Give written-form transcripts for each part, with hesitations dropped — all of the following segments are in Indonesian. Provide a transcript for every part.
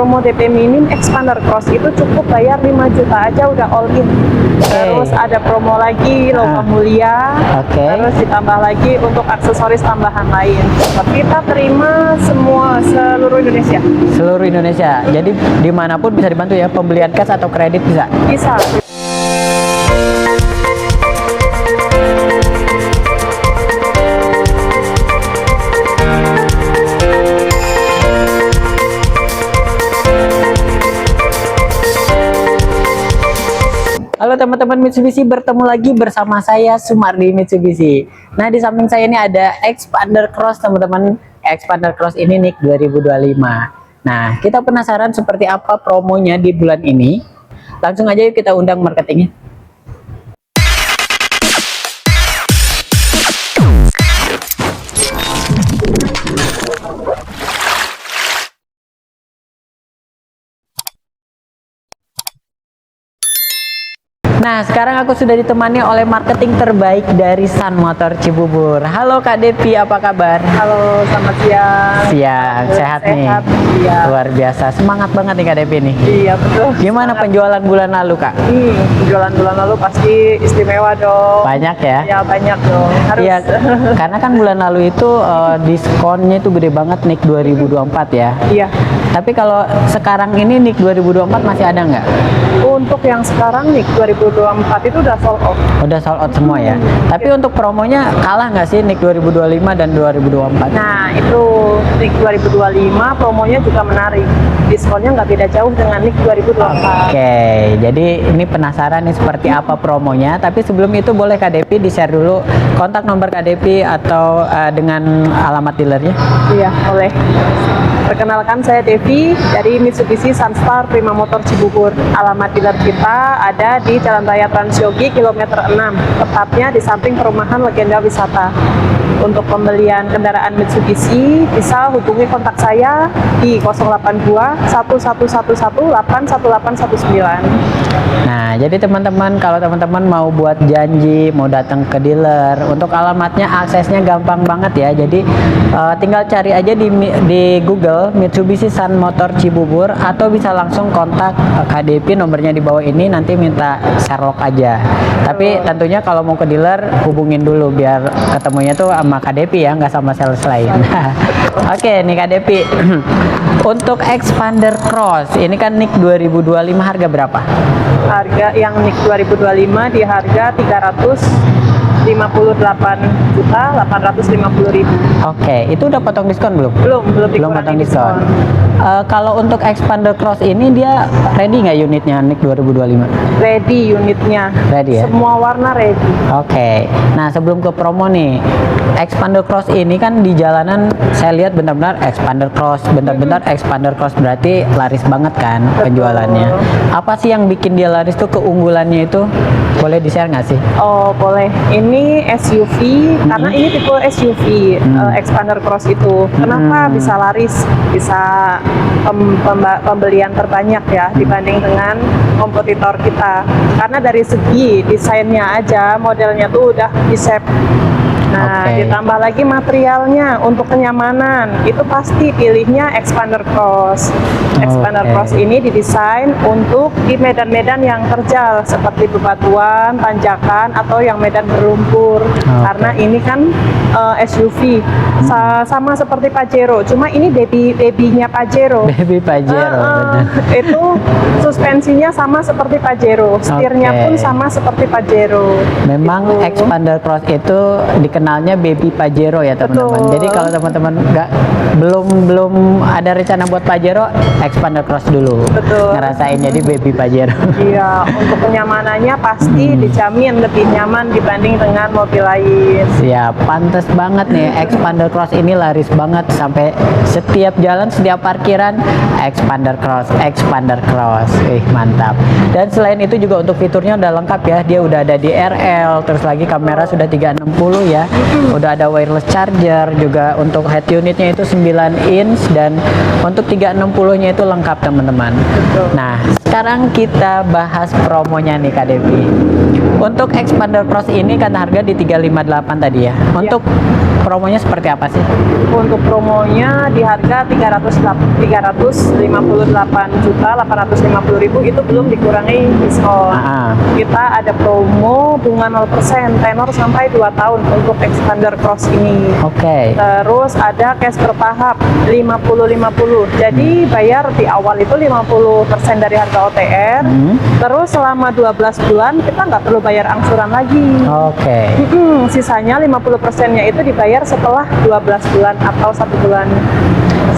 promo DP minim Xpander Cross itu cukup bayar 5 juta aja udah all in. Terus ada promo lagi logam mulia. Terus ditambah lagi untuk aksesoris tambahan lain. Kita terima semua seluruh Indonesia. Seluruh Indonesia. Jadi dimanapun bisa dibantu ya, pembelian cash atau kredit bisa? Bisa. Halo teman-teman Mitsubishi, bertemu lagi bersama saya Sumardi Mitsubishi. Nah, di samping saya ini ada Xpander Cross teman-teman. Xpander Cross ini NIK 2025. Nah, kita penasaran seperti apa promonya di bulan ini. Langsung aja yuk kita undang marketingnya. Nah, sekarang aku sudah ditemani oleh marketing terbaik dari Sun Motor Cibubur. Halo Kak Depi, apa kabar? Halo, selamat siang. Siang, sehat nih. Iya. Luar biasa, semangat banget nih Kak Depi nih. Iya, betul. Gimana penjualan bulan lalu Kak? Penjualan bulan lalu pasti istimewa dong. Banyak ya? Ya, banyak dong. Harus. Iya, karena kan bulan lalu itu diskonnya itu gede banget NIK 2024 ya. Iya. Tapi kalau sekarang ini NIK 2024 masih ada nggak? Untuk yang sekarang NIK 2024 itu udah sold out. Udah sold out semua ya. Tapi untuk promonya kalah nggak sih NIK 2025 dan 2024? Nah, itu NIK 2025 promonya juga menarik. Diskonnya nggak beda jauh dengan NIK 2024. Oke, jadi ini penasaran nih seperti apa promonya. Tapi sebelum itu boleh Kak Depi di-share dulu kontak nomor Kak Depi atau dengan alamat dealernya? Iya, boleh. Perkenalkan, saya Devi dari Mitsubishi Sunstar Prima Motor Cibubur. Alamat dealer kita ada di Jalan Raya Transyogi kilometer 6, tepatnya di samping perumahan Legenda Wisata. Untuk pembelian kendaraan Mitsubishi bisa hubungi kontak saya di 082 1111 81819. Nah, jadi teman-teman, kalau teman-teman mau buat janji, mau datang ke dealer, untuk alamatnya aksesnya gampang banget ya. Jadi tinggal cari aja di Google Mitsubishi Sun Motor Cibubur atau bisa langsung kontak KDP, nomornya di bawah ini, nanti minta Sherlock aja. Tapi tentunya kalau mau ke dealer hubungin dulu biar ketemunya tuh sama KDP ya, nggak sama sales lain. Oke, nih KDP. Untuk Xpander Cross ini kan NIK 2025 harga berapa? Harga yang NIK 2025 di harga 358.850.000. Oke, itu udah potong diskon belum? Belum Potong diskon. Kalau untuk Xpander Cross ini dia ready nggak unitnya NIK 2025? Ready unitnya. Ready ya? Semua warna ready. Oke. Nah, sebelum ke promo nih, Xpander Cross ini kan di jalanan saya lihat benar-benar Xpander Cross, benar-benar Xpander Cross, berarti laris banget kan penjualannya. Apa sih yang bikin dia laris tuh, keunggulannya itu? Boleh di-share nggak sih? Oh, boleh. Ini SUV, karena ini tipe SUV Xpander Cross itu. Kenapa bisa laris? Bisa pembelian terbanyak ya dibanding dengan kompetitor kita. Karena dari segi desainnya aja, modelnya tuh udah di-shape. Nah, ditambah lagi materialnya untuk kenyamanan, itu pasti pilihnya Xpander Cross. Xpander Cross ini didesain untuk di medan-medan yang terjal seperti bebatuan, tanjakan, atau yang medan berlumpur. Karena ini kan SUV, sama seperti Pajero, cuma ini baby-nya Pajero. Baby Pajero, itu suspensinya sama seperti Pajero, setirnya pun sama seperti Pajero. Memang gitu. Xpander Cross itu dikenalnya baby Pajero ya teman-teman. Jadi kalau teman-teman belum ada rencana buat Pajero, Xpander Cross dulu. Ngerasain jadi baby Pajero. Iya, untuk kenyamanannya pasti dijamin lebih nyaman dibanding dengan mobil lain. Siap, pantas banget nih Xpander Cross ini laris banget, sampai setiap jalan, setiap parkiran Xpander Cross, Xpander Cross. Mantap. Dan selain itu juga untuk fiturnya udah lengkap ya. Dia udah ada di RL, terus lagi kamera sudah 360 ya. Udah ada wireless charger juga, untuk head unitnya itu 9 inch, dan untuk 360 nya itu lengkap teman-teman. Nah, sekarang kita bahas promonya nih Kak Devi. Untuk Xpander Cross ini kan harga di 358 tadi ya. Untuk promonya seperti apa sih? Untuk promonya di harga 358.850.000 itu belum dikurangi diskon. Kita ada promo bunga 0% tenor sampai 2 tahun untuk expander cross ini. Oke. Terus ada cash bertahap 50-50. Jadi bayar di awal itu 50% dari harga OTR. Terus selama 12 bulan kita nggak perlu bayar angsuran lagi. Oke. Sisanya 50%-nya itu dibayar setelah 12 bulan atau 1 bulan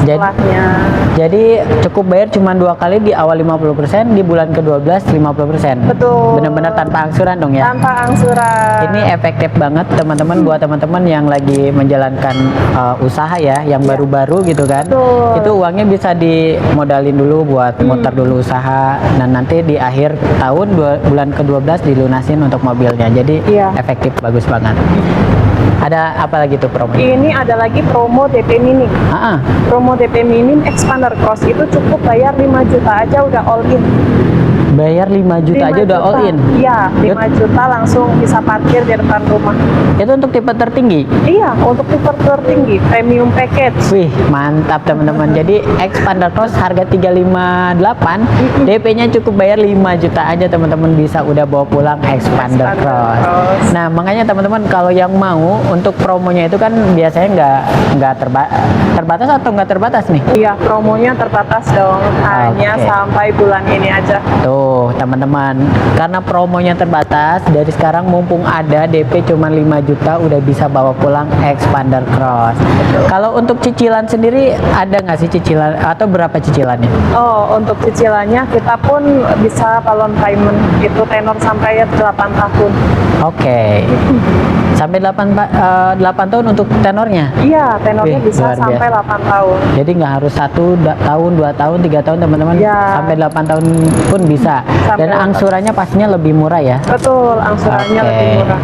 setelahnya. Jadi cukup bayar cuma 2 kali, di awal 50%, di bulan ke-12 50%. Betul. Benar-benar tanpa angsuran dong ya? Tanpa angsuran. Ini efektif banget teman-teman buat teman-teman yang lagi menjalankan usaha ya, yang baru-baru gitu kan. Betul. Itu uangnya bisa dimodalin dulu buat muter dulu usaha, dan nanti di akhir tahun bulan ke-12 dilunasin untuk mobilnya. Jadi efektif, bagus banget. Ada apa lagi tuh promo? Ini ada lagi promo DP minim. Promo DP minim expander cross itu cukup bayar 5 juta aja udah all in. Bayar 5 juta aja udah all in? Iya, 5 juta langsung bisa parkir di depan rumah. Itu untuk tipe tertinggi? Iya, untuk tipe tertinggi, premium package. Wih, mantap teman-teman. Jadi expander cross harga 358, DP-nya cukup bayar 5 juta aja teman-teman, bisa udah bawa pulang expander cross. Nah, makanya teman-teman kalau yang mau untuk promonya itu kan biasanya nggak terbatas atau nggak terbatas nih? Iya, promonya terbatas dong, hanya sampai bulan ini aja. Tuh teman-teman, karena promonya terbatas, dari sekarang mumpung ada DP cuma 5 juta udah bisa bawa pulang expander cross. Kalau untuk cicilan sendiri ada nggak sih cicilan atau berapa cicilannya? Oh, untuk cicilannya kita pun bisa balloon payment, itu tenor sampai 8 tahun. Oke. Sampai 8 tahun untuk tenornya? Iya, tenornya bisa sampai 8 tahun. Jadi nggak harus 1 tahun, 2 tahun, 3 tahun teman-teman, sampai 8 tahun pun bisa. Dan angsurannya pastinya lebih murah ya? Betul, angsurannya lebih murah.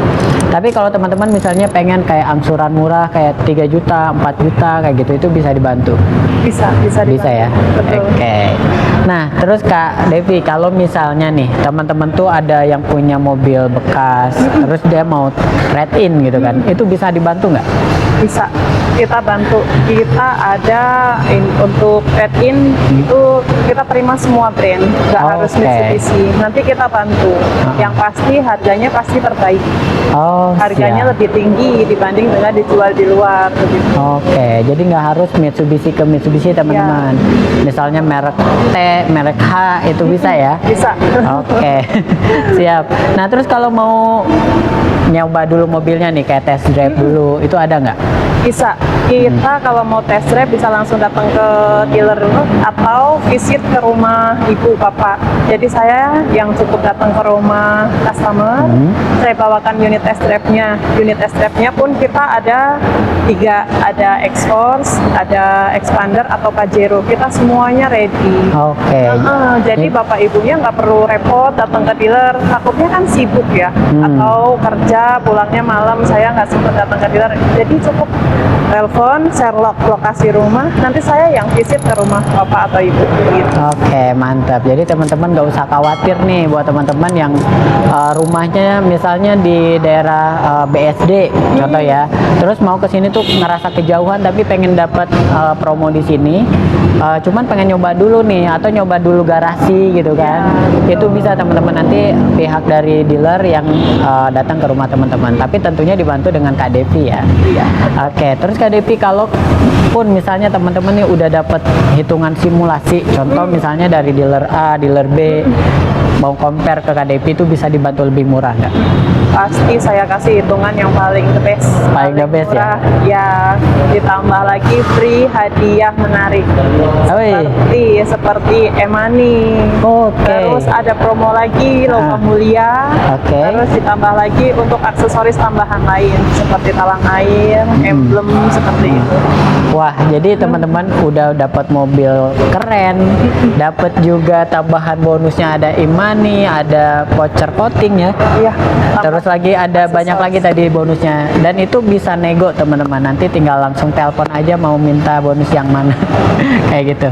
Tapi kalau teman-teman misalnya pengen kayak angsuran murah kayak 3 juta, 4 juta kayak gitu, itu bisa dibantu? Bisa dibantu. Bisa ya? Oke. Nah, terus Kak Devi, kalau misalnya nih teman-teman tuh ada yang punya mobil bekas, terus dia mau trade in gitu kan, itu bisa dibantu nggak? Bisa, kita bantu. Kita ada untuk trade in itu kita terima semua brand, nggak harus Mitsubishi. Nanti kita bantu. Yang pasti harganya pasti terbaik. Harganya lebih tinggi dibanding dengan dijual di luar. Oke, jadi nggak harus Mitsubishi ke Mitsubishi teman-teman. Misalnya merek T, merek H itu bisa ya? Bisa. Oke, siap. Nah terus kalau mau nyoba dulu mobilnya nih, kayak test drive dulu, itu ada nggak? Bisa. Kita kalau mau test drive bisa langsung datang ke dealer dulu atau visit ke rumah ibu bapak. Jadi saya yang cukup datang ke rumah customer, saya bawakan unit test drive-nya. Unit test drive-nya pun kita ada 3, ada X-Force, ada Expander atau Pajero. Kita semuanya ready. Oke. Jadi bapak ibunya nggak perlu repot datang ke dealer. Takutnya kan sibuk ya, atau kerja pulangnya malam, saya nggak sempat datang ke dealer. Jadi cukup telepon, share lokasi rumah, nanti saya yang visit ke rumah bapak atau ibu gitu. Oke, mantap. Jadi teman-teman nggak usah khawatir nih buat teman-teman yang rumahnya misalnya di daerah BSD contoh ya, terus mau ke sini tuh ngerasa kejauhan tapi pengen dapat promo di sini, cuman pengen nyoba dulu nih atau nyoba dulu garasi gitu kan, itu bisa teman-teman, nanti pihak dari dealer yang datang ke rumah teman-teman, tapi tentunya dibantu dengan Kak Devi ya. Oke, terus Kak Devi, kalau pun misalnya teman-teman nih udah dapat hitungan simulasi, contoh misalnya dari dealer A, dealer B, mau compare ke Kak Devi, itu bisa dibantu lebih murah nggak? Pasti saya kasih hitungan yang paling the best. Paling the best murah, ya? Ya, ditambah lagi free hadiah menarik. Seperti e-money. Terus ada promo lagi logam mulia. Terus ditambah lagi untuk aksesoris tambahan lain seperti talang air, emblem seperti itu. Wah, jadi teman-teman udah dapat mobil keren, dapat juga tambahan bonusnya, ada e-money, ada voucher coating ya. Iya. Terus lagi ada banyak lagi tadi bonusnya, dan itu bisa nego teman-teman, nanti tinggal langsung telepon aja mau minta bonus yang mana. Kayak gitu.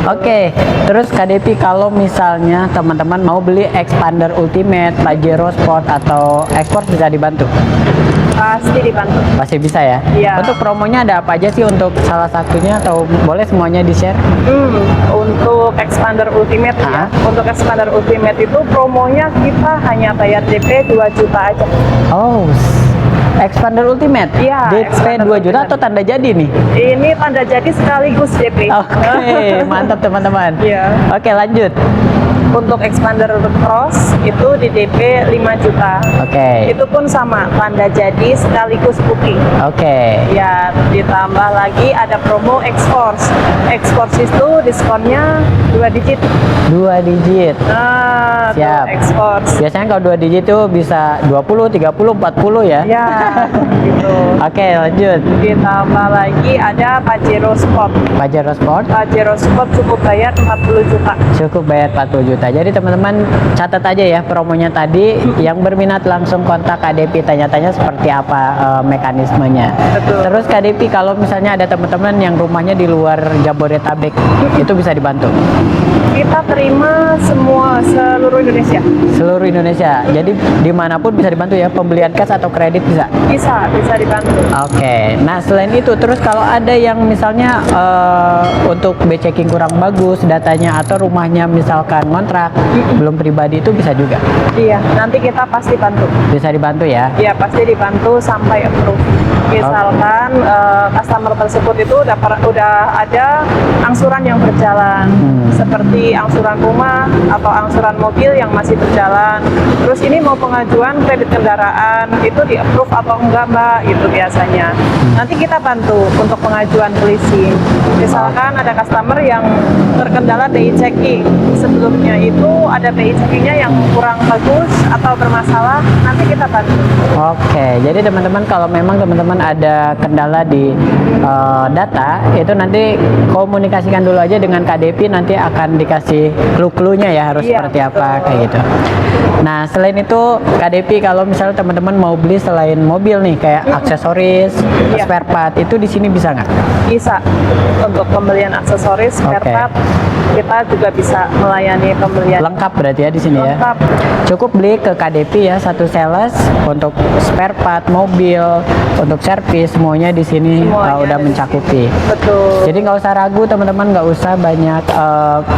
Oke, terus Kak Devi, kalau misalnya teman-teman mau beli Expander Ultimate, Pajero Sport atau Export, bisa dibantu? Pasti dibantu. Pasti bisa ya? Iya. Untuk promonya ada apa aja sih untuk salah satunya atau boleh semuanya di-share? Untuk Expander Ultimate ya. Untuk Expander Ultimate itu promonya kita hanya bayar DP 2 juta aja. Oh, Expander Ultimate? Iya, DP Expander 2 juta Ultimate. atau tanda jadi nih? Ini tanda jadi sekaligus DP. Oke, mantap teman-teman. Iya. Oke, lanjut. Untuk Expander Cross itu di DP 5 juta. Oke. Itu pun sama, tanda jadi sekaligus booking. Oke. Ya, ditambah lagi ada promo X-Force. X-Force itu diskonnya 2 digit. 2 digit. Nah, Siap. X-Force. Biasanya kalau 2 digit itu bisa 20, 30, 40 ya? Ya, gitu. Oke, lanjut. Ditambah lagi ada Pajero Sport. Pajero Sport. Pajero Sport cukup bayar 40 juta. Cukup bayar 40 juta. Jadi teman-teman catat aja ya promonya tadi. Yang berminat langsung kontak KDP, tanya-tanya seperti apa mekanismenya. Betul. Terus KDP kalau misalnya ada teman-teman yang rumahnya di luar Jabodetabek, itu bisa dibantu. Kita terima semua seluruh Indonesia. Seluruh Indonesia. Jadi dimanapun bisa dibantu ya. Pembelian cash atau kredit bisa. Bisa dibantu. Oke, nah selain itu terus kalau ada yang misalnya untuk B-checking kurang bagus datanya atau rumahnya misalkan kontrak belum pribadi itu bisa juga. Iya, nanti kita pasti bantu. Bisa dibantu ya. Iya, pasti dibantu sampai approve. Misalkan customer tersebut itu udah ada angsuran yang berjalan, seperti angsuran rumah atau angsuran mobil yang masih berjalan. Terus ini mau pengajuan kredit kendaraan itu di approve atau enggak Mbak, itu biasanya. Nanti kita bantu untuk pengajuan leasing. Misalkan ada customer yang terkendala BI checking, sebelumnya itu ada BI checkingnya yang kurang bagus atau bermasalah, nanti kita bantu. Oke, jadi teman-teman kalau memang teman-teman ada kendala di data itu nanti komunikasikan dulu aja dengan KDP, nanti akan dikasih clue-cluenya ya harus Iya, seperti apa betul. kayak gitu. Nah selain itu KDP kalau misalnya teman-teman mau beli selain mobil nih kayak aksesoris, Iya. spare part itu di sini bisa nggak? Bisa untuk pembelian aksesoris, spare Oke. part, kita juga bisa melayani pembelian Lengkap berarti ya di sini ya. lengkap. Cukup beli ke KDP ya satu sales untuk spare part mobil, untuk servis semuanya di sini Semuanya udah ada di mencakupi. Betul. Jadi nggak usah ragu teman-teman, nggak usah banyak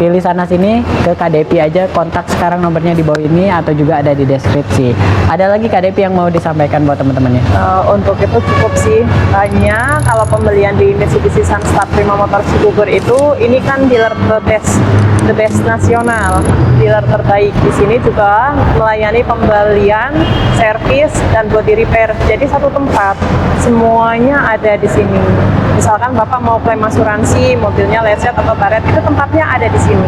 pilih sana sini, ke KDP aja, kontak sekarang nomornya di bawah ini atau juga ada di deskripsi. Ada lagi KDP yang mau disampaikan buat teman-temannya? Untuk itu cukup sih. Hanya kalau pembelian di Mitsubishi Sunstar Prima Motor Cibubur itu ini kan dealer the best nasional, dealer terbaik. Di sini juga melayani pembelian, servis dan body repair. Jadi satu tempat semuanya ada di sini. Misalkan Bapak mau klaim asuransi, mobilnya lecet atau baret, itu tempatnya ada di sini.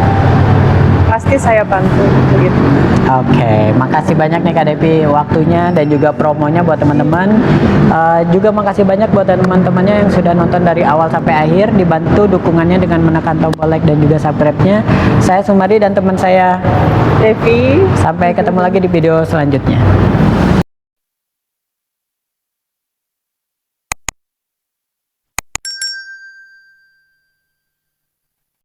Pasti saya bantu begitu. Oke, makasih banyak nih KDP waktunya dan juga promonya buat teman-teman. Juga makasih banyak buat teman-temannya yang sudah nonton dari awal sampai akhir, dibantu dukungannya dengan menekan tombol like dan juga subscribe-nya. Saya Sumadi dan teman saya Devi, sampai ketemu lagi di video selanjutnya.